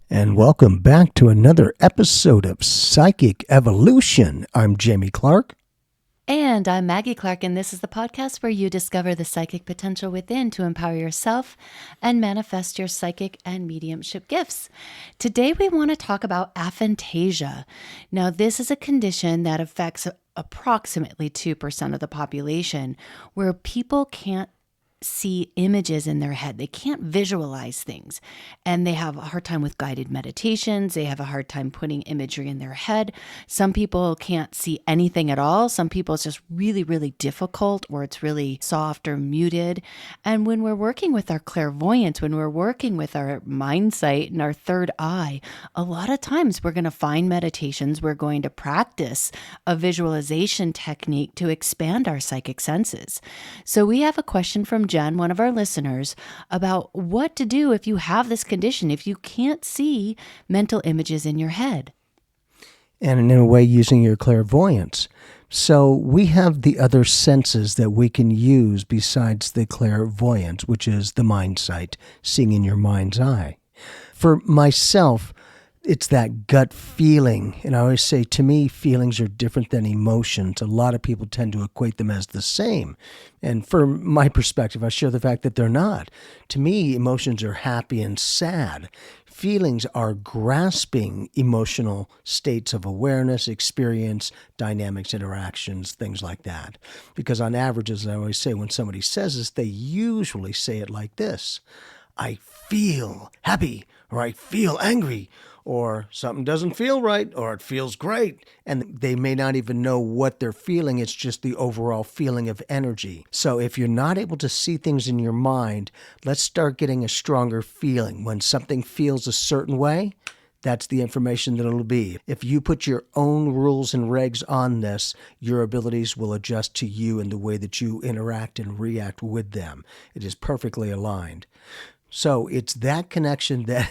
And welcome back to another episode of Psychic Evolution. I'm Jamie Clark. And I'm Maggie Clark, and this is the podcast where you discover the psychic potential within to empower yourself and manifest your psychic and mediumship gifts. Today, we want to talk about aphantasia. Now, this is a condition that affects approximately 2% of the population, where people can't see images in their head. They can't visualize things, and they have a hard time with guided meditations. They have a hard time putting imagery in their head. Some people can't see anything at all. Some people it's just really, really difficult, or it's really soft or muted. And when we're working with our clairvoyance, when we're working with our mind sight and our third eye, a lot of times we're going to find meditations. We're going to practice a visualization technique to expand our psychic senses. So we have a question from Jen, one of our listeners, about what to do if you have this condition, if you can't see mental images in your head. And in a way, using your clairvoyance. So we have the other senses that we can use besides the clairvoyance, which is the mind sight, seeing in your mind's eye. For myself, it's that gut feeling. And I always say, to me, feelings are different than emotions. A lot of people tend to equate them as the same. And from my perspective, I share the fact that they're not. To me, emotions are happy and sad. Feelings are grasping emotional states of awareness, experience, dynamics, interactions, things like that. Because on average, as I always say, when somebody says this, they usually say it like this: I feel happy, or I feel angry, or something doesn't feel right, or it feels great. And they may not even know what they're feeling. It's just the overall feeling of energy. So if you're not able to see things in your mind, let's start getting a stronger feeling. When something feels a certain way, that's the information that it'll be. If you put your own rules and regs on this, your abilities will adjust to you and the way that you interact and react with them. It is perfectly aligned. So it's that connection that,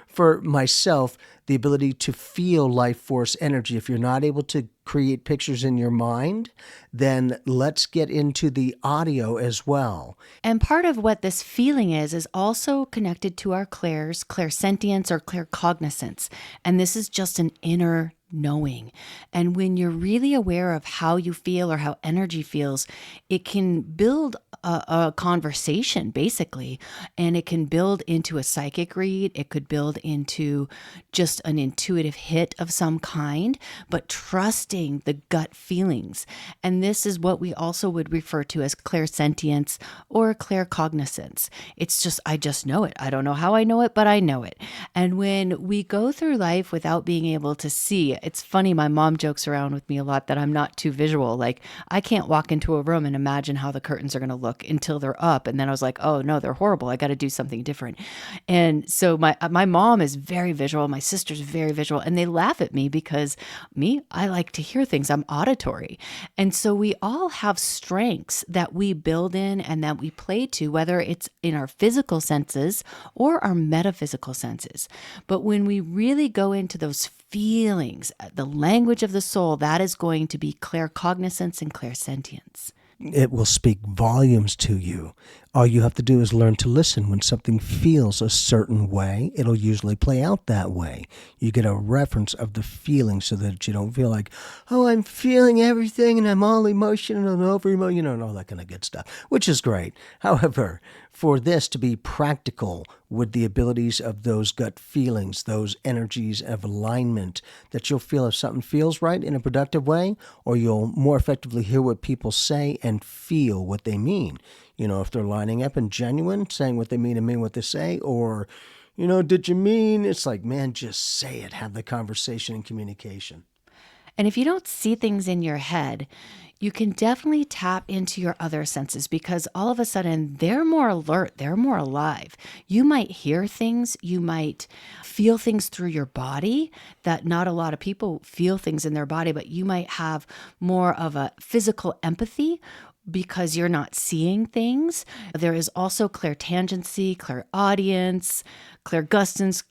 for myself, the ability to feel life force energy. If you're not able to create pictures in your mind, then let's get into the audio as well. And part of what this feeling is also connected to our clairsentience or claircognizance. And this is just an inner knowing. And when you're really aware of how you feel or how energy feels, it can build a conversation, basically, and it can build into a psychic read. It could build into just an intuitive hit of some kind, but trusting the gut feelings. And this is what we also would refer to as clairsentience or claircognizance. It's just, I just know it. I don't know how I know it, but I know it. And when we go through life without being able to see, it's funny, my mom jokes around with me a lot that I'm not too visual. Like, I can't walk into a room and imagine how the curtains are going to look until they're up. And then I was like, oh no, they're horrible. I got to do something different. And so my mom is very visual. My sister's very visual. And they laugh at me because I like to hear things. I'm auditory. And so we all have strengths that we build in and that we play to, whether it's in our physical senses or our metaphysical senses. But when we really go into those feelings, the language of the soul, that is going to be claircognizance and clairsentience. It will speak volumes to you. All you have to do is learn to listen. When something feels a certain way, it'll usually play out that way. You get a reference of the feeling so that you don't feel like, oh, I'm feeling everything and I'm all emotional and over emotional, and all that kind of good stuff, which is great. However, for this to be practical with the abilities of those gut feelings, those energies of alignment, that you'll feel if something feels right in a productive way, or you'll more effectively hear what people say and feel what they mean. You know, if they're lining up and genuine, saying what they mean and mean what they say, or, did you mean? It's like, man, just say it. Have the conversation and communication. And if you don't see things in your head, you can definitely tap into your other senses, because all of a sudden they're more alert, they're more alive. You might hear things, you might feel things through your body that not a lot of people feel things in their body, but you might have more of a physical empathy because you're not seeing things. There is also clairtangency, clairaudience, clairgustance,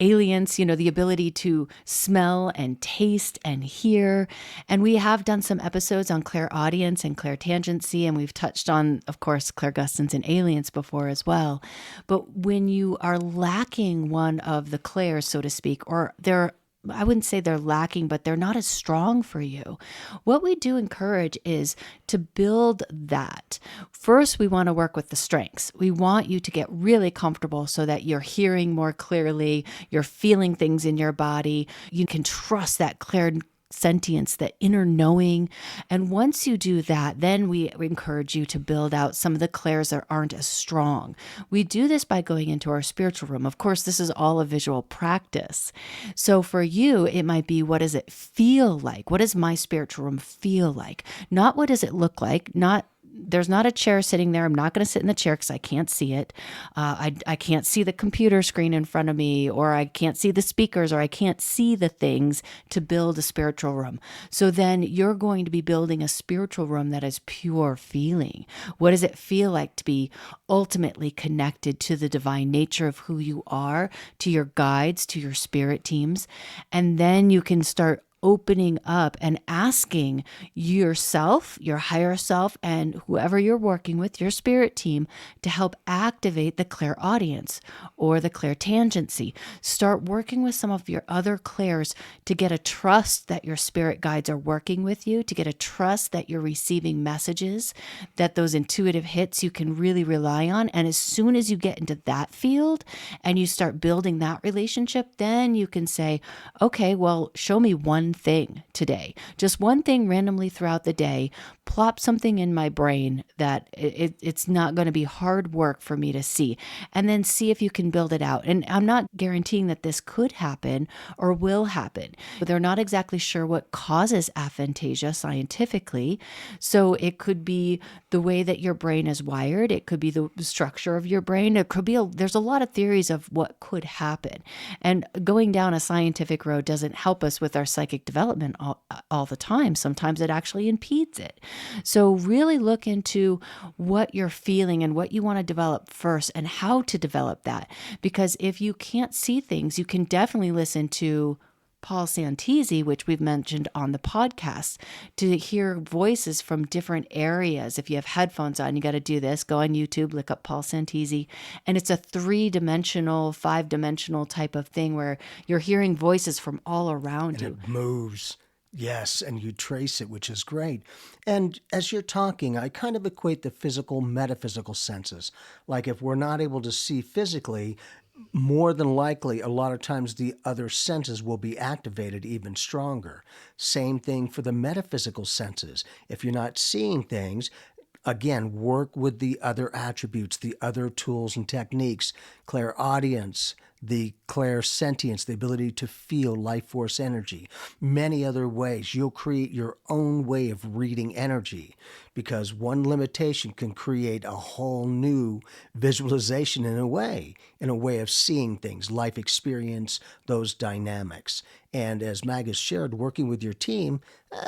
aliens, the ability to smell and taste and hear. And we have done some episodes on clairaudience and clairtangency, and we've touched on, of course, clairgustance and aliens before as well. But when you are lacking one of the clairs, so to speak, or I wouldn't say they're lacking, but they're not as strong for you. What we do encourage is to build that. First, we want to work with the strengths. We want you to get really comfortable so that you're hearing more clearly, you're feeling things in your body, you can trust that clairsentience, that inner knowing. And once you do that, then we encourage you to build out some of the clairs that aren't as strong. We do this by going into our spiritual room. Of course, this is all a visual practice. So for you, it might be, what does it feel like? What does my spiritual room feel like? Not what does it look like? There's not a chair sitting there. I'm not going to sit in the chair because I can't see it. I can't see the computer screen in front of me, or I can't see the speakers, or I can't see the things to build a spiritual room. So then you're going to be building a spiritual room that is pure feeling. What does it feel like to be ultimately connected to the divine nature of who you are, to your guides, to your spirit teams? And then you can start opening up and asking yourself, your higher self, and whoever you're working with, your spirit team, to help activate the clairaudience or the clairtangency. Start working with some of your other clairs to get a trust that your spirit guides are working with you, to get a trust that you're receiving messages, that those intuitive hits you can really rely on. And as soon as you get into that field and you start building that relationship, then you can say, okay, well, show me one thing today, just one thing randomly throughout the day. Plop something in my brain that it's not going to be hard work for me to see, and then see if you can build it out. And I'm not guaranteeing that this could happen or will happen, but they're not exactly sure what causes aphantasia scientifically. So it could be the way that your brain is wired. It could be the structure of your brain. It could be, there's a lot of theories of what could happen. And going down a scientific road doesn't help us with our psychic development all the time. Sometimes it actually impedes it. So really look into what you're feeling and what you want to develop first and how to develop that. Because if you can't see things, you can definitely listen to Paul Santisi, which we've mentioned on the podcast, to hear voices from different areas. If you have headphones on, you got to do this. Go on YouTube, look up Paul Santisi. And it's a 3-dimensional, 5-dimensional type of thing where you're hearing voices from all around you. It moves. Yes, and you trace it, which is great. And as you're talking, I kind of equate the physical, metaphysical senses. Like if we're not able to see physically, more than likely, a lot of times the other senses will be activated even stronger. Same thing for the metaphysical senses. If you're not seeing things, again, work with the other attributes, the other tools and techniques, clairaudience, the clairsentience, the ability to feel life force energy, many other ways. You'll create your own way of reading energy, because one limitation can create a whole new visualization in a way of seeing things, life experience, those dynamics. And as Mag has shared, working with your team,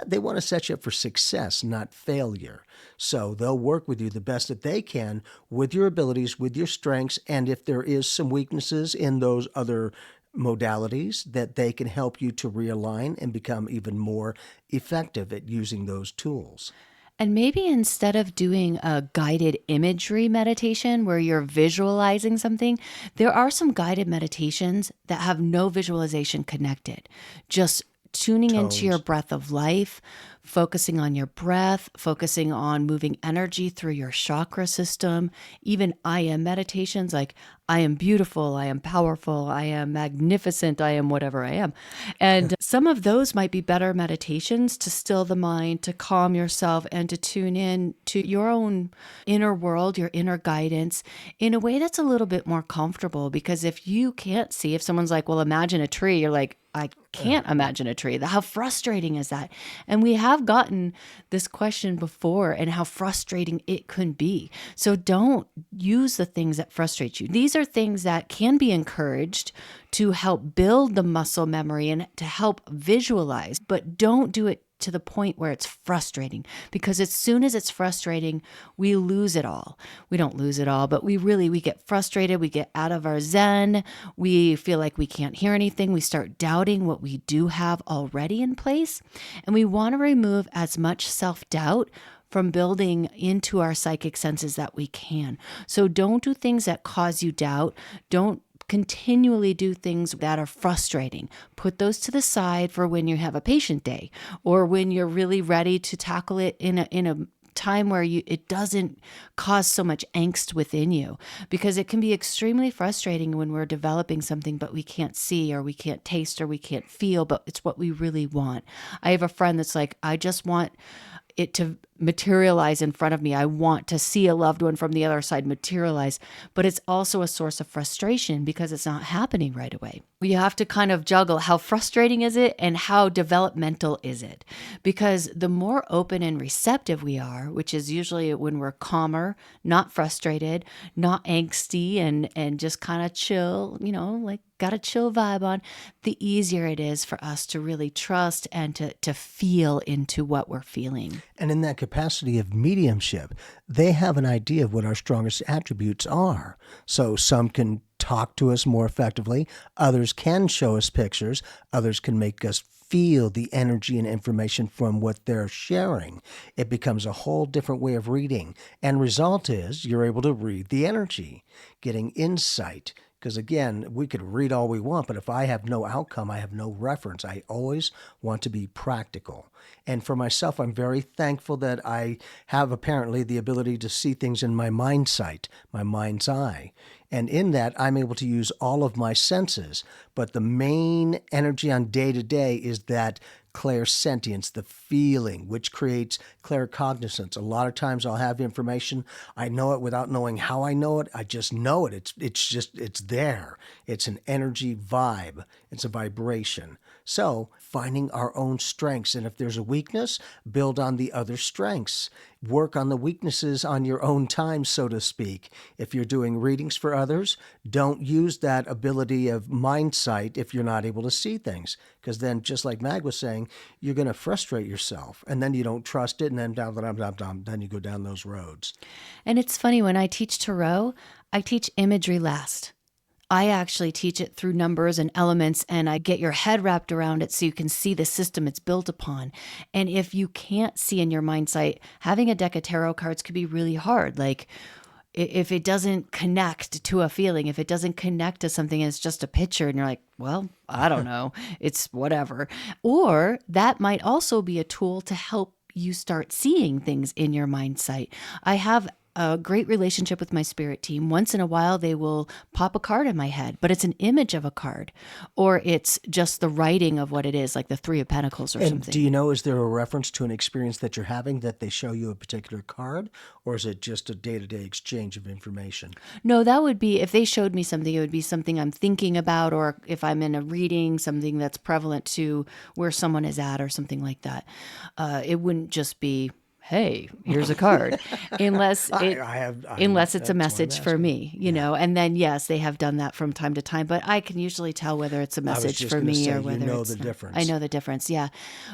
they want to set you up for success, not failure. So they'll work with you the best that they can with your abilities, with your strengths, and if there is some weaknesses in those other modalities, that they can help you to realign and become even more effective at using those tools. And maybe instead of doing a guided imagery meditation where you're visualizing something, there are some guided meditations that have no visualization connected. Just tuning into your breath of life, focusing on your breath, focusing on moving energy through your chakra system, even I am meditations like I am beautiful, I am powerful, I am magnificent, I am whatever I am. And some of those might be better meditations to still the mind, to calm yourself, and to tune in to your own inner world, your inner guidance in a way that's a little bit more comfortable. Because if you can't see, if someone's like, well, imagine a tree, you're like, I can't imagine a tree. How frustrating is that? And we have gotten this question before, and how frustrating it can be. So don't use the things that frustrate you. These are things that can be encouraged to help build the muscle memory and to help visualize, but don't do it to the point where it's frustrating, because as soon as it's frustrating, we lose it all. We don't lose it all, but we get frustrated. We get out of our zen. We feel like we can't hear anything. We start doubting what we do have already in place. And we want to remove as much self-doubt from building into our psychic senses that we can. So don't do things that cause you doubt. Don't continually do things that are frustrating. Put those to the side for when you have a patient day, or when you're really ready to tackle it in a time where it doesn't cause so much angst within you, because it can be extremely frustrating when we're developing something but we can't see or we can't taste or we can't feel, but it's what we really want. I have a friend that's like, I just want it to materialize in front of me. I want to see a loved one from the other side materialize, but it's also a source of frustration because it's not happening right away. You have to kind of juggle how frustrating is it and how developmental is it? Because the more open and receptive we are, which is usually when we're calmer, not frustrated, not angsty, and just kind of chill, like got a chill vibe on, the easier it is for us to really trust and to feel into what we're feeling. And in that capacity of mediumship, they have an idea of what our strongest attributes are. So some can talk to us more effectively, others can show us pictures, others can make us feel the energy and information from what they're sharing. It becomes a whole different way of reading. And result is you're able to read the energy, getting insight. Because again, we could read all we want, but if I have no outcome, I have no reference. I always want to be practical. And for myself, I'm very thankful that I have apparently the ability to see things in my mind sight, my mind's eye. And in that, I'm able to use all of my senses. But the main energy on day to day is that clairsentience, the feeling, which creates claircognizance. A lot of times I'll have information, I know it without knowing how I know it. I just know it. It's there. It's an energy vibe. It's a vibration. So finding our own strengths. And if there's a weakness, build on the other strengths. Work on the weaknesses on your own time, so to speak. If you're doing readings for others, don't use that ability of mind sight if you're not able to see things. Because then, just like Mag was saying, you're going to frustrate yourself. And then you don't trust it. And then then you go down those roads. And it's funny, when I teach tarot, I teach imagery last. I actually teach it through numbers and elements, and I get your head wrapped around it so you can see the system it's built upon. And if you can't see in your mind sight, having a deck of tarot cards could be really hard. Like, if it doesn't connect to a feeling, if it doesn't connect to something, and it's just a picture, and you're like, well, I don't know, it's whatever. Or that might also be a tool to help you start seeing things in your mind sight. I have a great relationship with my spirit team. Once in a while, they will pop a card in my head, but it's an image of a card, or it's just the writing of what it is, like the Three of Pentacles or And something. do you know, is there a reference to an experience that you're having that they show you a particular card, or is it just a day-to-day exchange of information? No, that would be, if they showed me something, it would be something I'm thinking about, or if I'm in a reading, something that's prevalent to where someone is at or something like that. It wouldn't just be, hey, here's a card, unless it's a message for me, and then yes, they have done that from time to time, but I can usually tell whether it's a message for me or whether it's the difference. I know the difference. Yeah.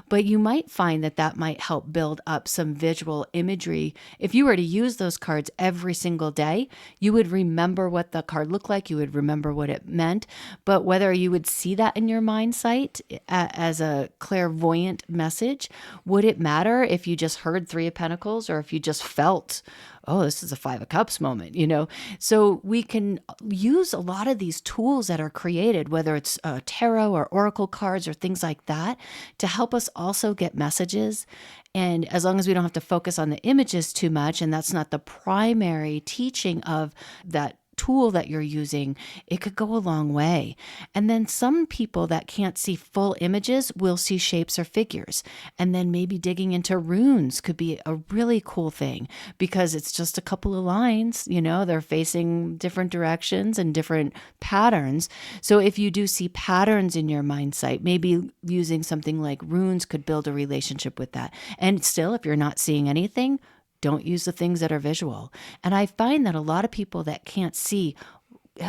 But you might find that might help build up some visual imagery. If you were to use those cards every single day, you would remember what the card looked like. You would remember what it meant, but whether you would see that in your mind sight as a clairvoyant message, would it matter if you just heard Three of Pentacles, or if you just felt, oh, this is a Five of Cups moment, So we can use a lot of these tools that are created, whether it's tarot or oracle cards or things like that, to help us also get messages. And as long as we don't have to focus on the images too much, and that's not the primary teaching of that tool that you're using, it could go a long way. And then some people that can't see full images will see shapes or figures. And then maybe digging into runes could be a really cool thing, because it's just a couple of lines, they're facing different directions and different patterns. So if you do see patterns in your mind sight, maybe using something like runes could build a relationship with that. And still, if you're not seeing anything, don't use the things that are visual. And I find that a lot of people that can't see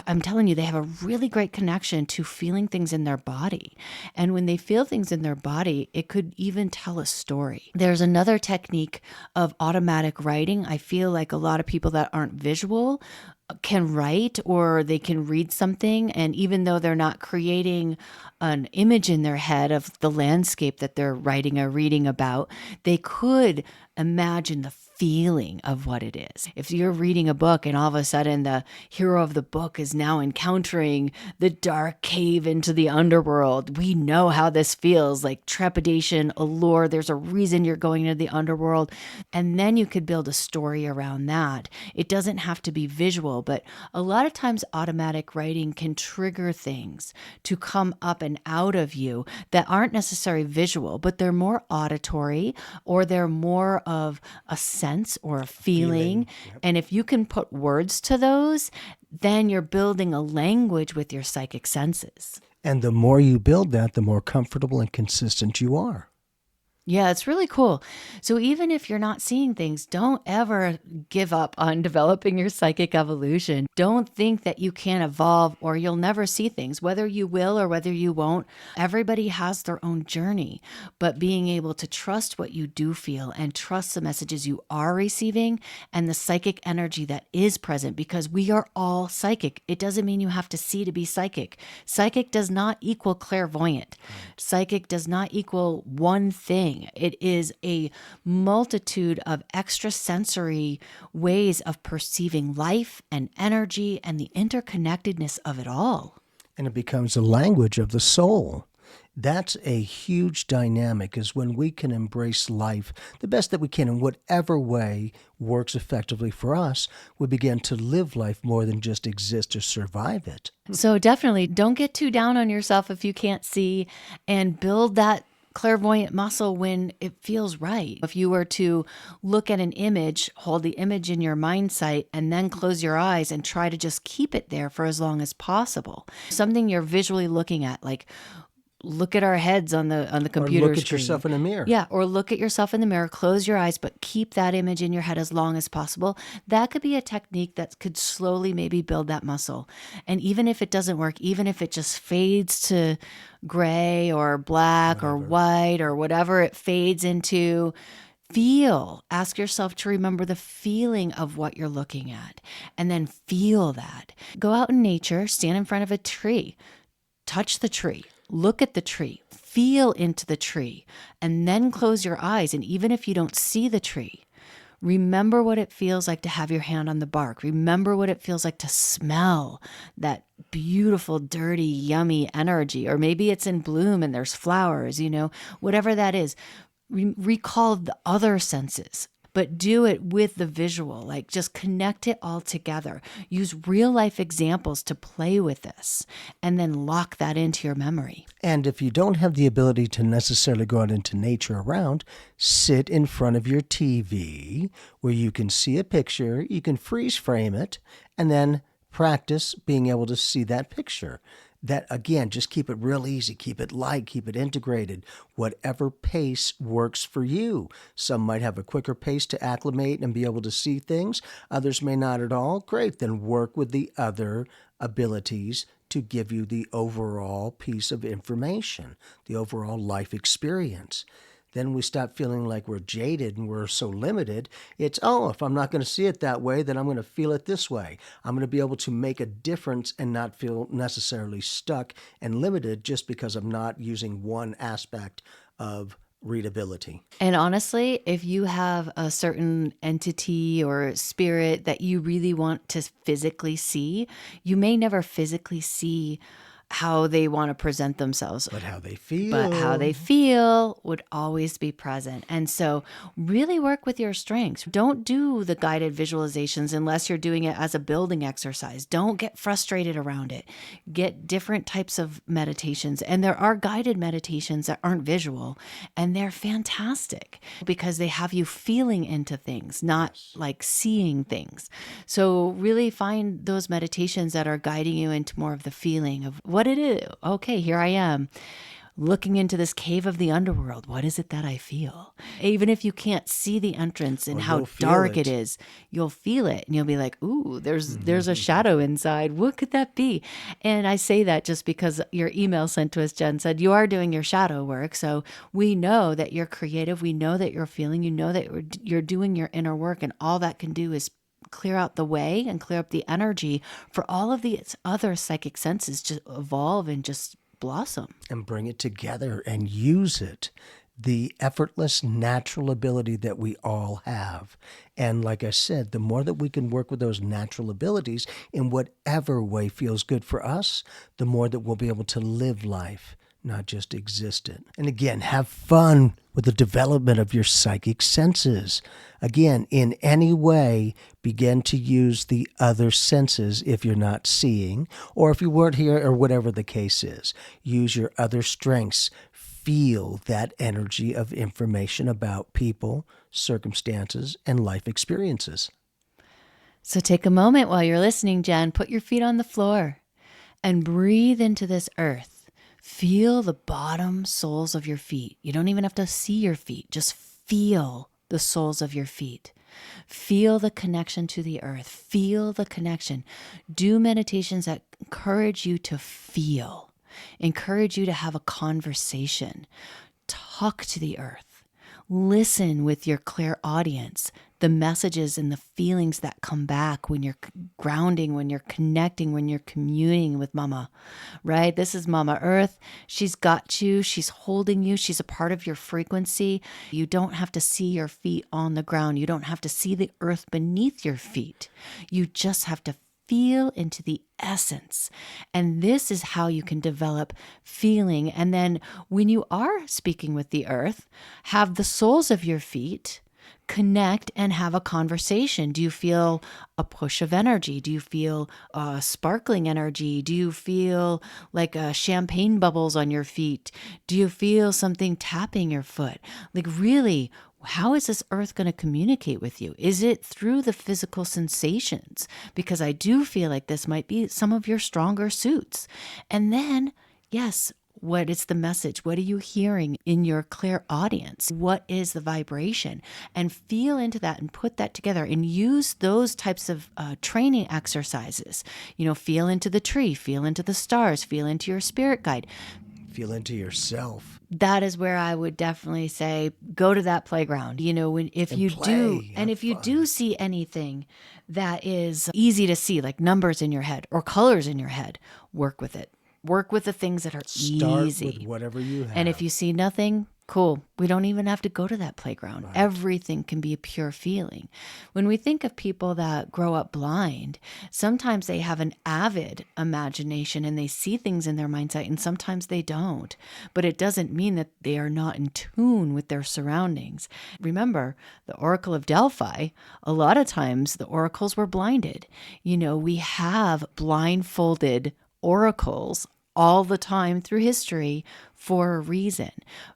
I'm telling you, they have a really great connection to feeling things in their body. And when they feel things in their body, it could even tell a story. There's another technique of automatic writing. I feel like a lot of people that aren't visual can write, or they can read something, and even though they're not creating an image in their head of the landscape that they're writing or reading about, they could imagine the feeling of what it is. If you're reading a book and all of a sudden the hero of the book is now encountering the dark cave into the underworld, we know how this feels, like trepidation, allure. There's a reason you're going into the underworld. And then you could build a story around that. It doesn't have to be visual, but a lot of times automatic writing can trigger things to come up and out of you that aren't necessarily visual, but they're more auditory, or they're more of a sense or a feeling. Yep. And if you can put words to those, then you're building a language with your psychic senses. And the more you build that, the more comfortable and consistent you are. Yeah, it's really cool. So even if you're not seeing things, don't ever give up on developing your psychic evolution. Don't think that you can't evolve or you'll never see things, whether you will or whether you won't. Everybody has their own journey, but being able to trust what you do feel and trust the messages you are receiving and the psychic energy that is present, because we are all psychic. It doesn't mean you have to see to be psychic. Psychic does not equal clairvoyant. Psychic does not equal one thing. It is a multitude of extrasensory ways of perceiving life and energy and the interconnectedness of it all. And it becomes a language of the soul. That's a huge dynamic, is when we can embrace life the best that we can in whatever way works effectively for us, we begin to live life more than just exist or survive it. So definitely don't get too down on yourself if you can't see, and build that clairvoyant muscle when it feels right. If you were to look at an image, hold the image in your mind sight, and then close your eyes and try to just keep it there for as long as possible. Something you're visually looking at, like look at our heads on the computer Or look at screen. yourself in a mirror. Yeah, or look at yourself in the mirror, close your eyes, but keep that image in your head as long as possible. That could be a technique that could slowly maybe build that muscle. And even if it doesn't work, even if it just fades to gray or black or white or whatever it fades into, ask yourself to remember the feeling of what you're looking at, and then feel that. Go out in nature, stand in front of a tree, touch the tree. Look at the tree, feel into the tree, and then close your eyes. And even if you don't see the tree, remember what it feels like to have your hand on the bark. Remember what it feels like to smell that beautiful, dirty, yummy energy. Or maybe it's in bloom and there's flowers, whatever that is. Recall the other senses. But do it with the visual, like just connect it all together. Use real life examples to play with this, and then lock that into your memory. And if you don't have the ability to necessarily go out into nature around, sit in front of your TV where you can see a picture, you can freeze frame it, and then practice being able to see that picture. That, again, just keep it real easy, keep it light, keep it integrated, whatever pace works for you. Some might have a quicker pace to acclimate and be able to see things. Others may not at all. Great, then work with the other abilities to give you the overall piece of information, the overall life experience. Then we stop feeling like we're jaded and we're so limited. It's, if I'm not going to see it that way, then I'm going to feel it this way. I'm going to be able to make a difference and not feel necessarily stuck and limited just because I'm not using one aspect of readability. And honestly, if you have a certain entity or spirit that you really want to physically see, you may never physically see how they want to present themselves. But how they feel would always be present. And so really work with your strengths. Don't do the guided visualizations unless you're doing it as a building exercise. Don't get frustrated around it. Get different types of meditations. And there are guided meditations that aren't visual, and they're fantastic because they have you feeling into things, not like seeing things. So really find those meditations that are guiding you into more of the feeling of what it is. Okay, here I am. looking into this cave of the underworld. What is it that I feel? Even if you can't see the entrance and how dark it is, you'll feel it and you'll be like, ooh, there's a shadow inside. What could that be? And I say that just because your email sent to us, Jen, said you are doing your shadow work. So we know that you're creative. We know that you're feeling, you know that you're doing your inner work, and all that can do is clear out the way and clear up the energy for all of these other psychic senses to evolve and just blossom. And bring it together and use it. The effortless, natural ability that we all have. And like I said, the more that we can work with those natural abilities in whatever way feels good for us, the more that we'll be able to live life, not just exist it. And again, have fun with the development of your psychic senses. Again, in any way, begin to use the other senses if you're not seeing, or if you weren't here, or whatever the case is. Use your other strengths. Feel that energy of information about people, circumstances, and life experiences. So take a moment while you're listening, Jen. Put your feet on the floor and breathe into this earth. Feel the bottom soles of your feet. You don't even have to see your feet. Just feel the soles of your feet. Feel the connection to the earth. Feel the connection. Do meditations that encourage you to feel, encourage you to have a conversation. Talk to the earth. Listen with your clairaudience, the messages and the feelings that come back when you're grounding, when you're connecting, when you're communing with Mama, right? This is Mama Earth. She's got you. She's holding you. She's a part of your frequency. You don't have to see your feet on the ground. You don't have to see the earth beneath your feet. You just have to feel into the essence. And this is how you can develop feeling. And then when you are speaking with the earth, have the soles of your feet connect and have a conversation. Do you feel a push of energy? Do you feel sparkling energy? Do you feel like champagne bubbles on your feet? Do you feel something tapping your foot? Like really, how is this earth going to communicate with you? Is it through the physical sensations? Because I do feel like this might be some of your stronger suits. And then, yes, what is the message? What are you hearing in your clairaudience? What is the vibration? And feel into that and put that together and use those types of training exercises. You know, feel into the tree, feel into the stars, feel into your spirit guide. Feel into yourself. That is where I would definitely say, go to that playground. You know, if you do see anything that is easy to see, like numbers in your head or colors in your head, work with it. Work with the things that are easy. Start with whatever you have. And if you see nothing, cool. We don't even have to go to that playground. Right. Everything can be a pure feeling. When we think of people that grow up blind, sometimes they have an avid imagination and they see things in their mindset, and sometimes they don't. But it doesn't mean that they are not in tune with their surroundings. Remember, the Oracle of Delphi, a lot of times the oracles were blinded. You know, we have blindfolded oracles all the time through history for a reason.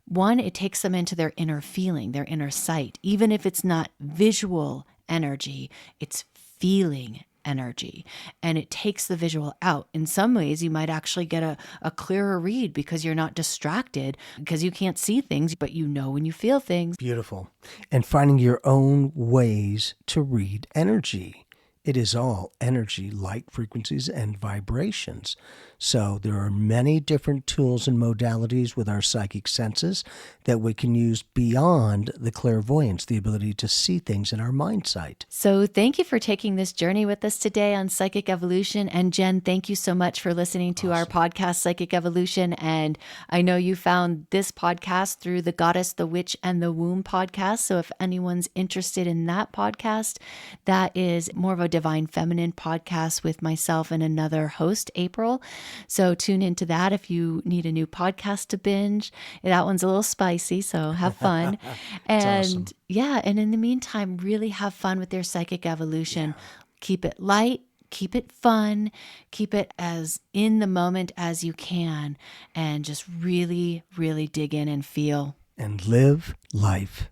One, it takes them into their inner feeling, their inner sight. Even if it's not visual energy, it's feeling energy. And it takes the visual out. In some ways, you might actually get a clearer read because you're not distracted, because you can't see things, but you know when you feel things. Beautiful. And finding your own ways to read energy. It is all energy, light frequencies, and vibrations. So there are many different tools and modalities with our psychic senses that we can use beyond the clairvoyance, the ability to see things in our mind sight. So thank you for taking this journey with us today on Psychic Evolution. And Jen, thank you so much for listening to our podcast, Psychic Evolution. And I know you found this podcast through the Goddess, the Witch, and the Womb podcast. So if anyone's interested in that podcast, that is more of a Divine Feminine podcast with myself and another host, April. So tune into that if you need a new podcast to binge. That one's a little spicy, so have fun. And awesome. Yeah, and in the meantime, really have fun with your psychic evolution. Yeah. Keep it light, keep it fun, keep it as in the moment as you can, and just really, really dig in and feel. And live life